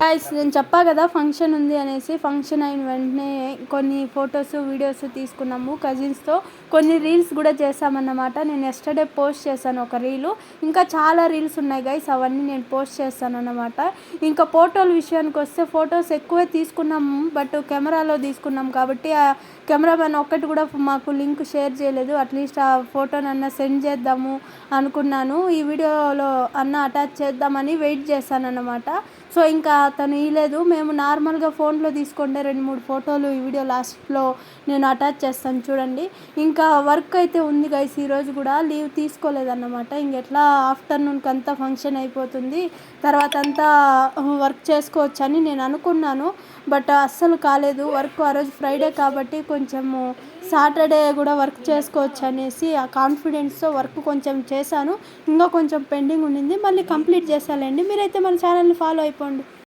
Guys నేను చెప్పా కదా ఫంక్షన్ ఉంది అనేసి. ఫంక్షన్ అయిన వెంటనే కొన్ని ఫొటోస్ వీడియోస్ తీసుకున్నాము కజిన్స్తో. కొన్ని రీల్స్ కూడా చేసామన్నమాట. నేను ఎస్టర్డే పోస్ట్ చేశాను ఒక రీలు. ఇంకా చాలా రీల్స్ ఉన్నాయి గైస్, అవన్నీ నేను పోస్ట్ చేస్తాను అన్నమాట. ఇంకా ఫోటోల విషయానికి వస్తే ఫొటోస్ ఎక్కువే తీసుకున్నాము, బట్ కెమెరాలో తీసుకున్నాం కాబట్టి ఆ కెమెరామెన్ ఒక్కటి కూడా మాకు లింక్ షేర్ చేయలేదు. అట్లీస్ట్ ఆ ఫోటోనన్నా సెండ్ చేద్దాము అనుకున్నాను, ఈ వీడియోలో అన్న అటాచ్ చేద్దామని వెయిట్ చేశాను అన్నమాట. సో ఇంకా తను ఇవ్వలేదు. మేము నార్మల్గా ఫోన్లో తీసుకుంటే 2-3 ఫోటోలు ఈ వీడియో లాస్ట్లో నేను అటాచ్ చేస్తాను చూడండి. ఇంకా వర్క్ అయితే ఉంది గైస్, ఈరోజు కూడా లీవ్ తీసుకోలేదన్నమాట. ఇంకెట్లా ఆఫ్టర్నూన్కి అంతా ఫంక్షన్ అయిపోతుంది, తర్వాత అంతా వర్క్ చేసుకోవచ్చని నేను అనుకున్నాను. బట్ అస్సలు కాలేదు వర్క్. ఆ రోజు ఫ్రైడే కాబట్టి కొంచెము సాటర్డే కూడా వర్క్ చేసుకోవచ్చు అనేసి ఆ కాన్ఫిడెన్స్తో వర్క్ కొంచెం చేశాను. ఇంకా కొంచెం పెండింగ్ ఉండింది, మళ్ళీ కంప్లీట్ చేసేయాలండి. మీరైతే మన ఛానల్ని ఫాలో అయిపోండి.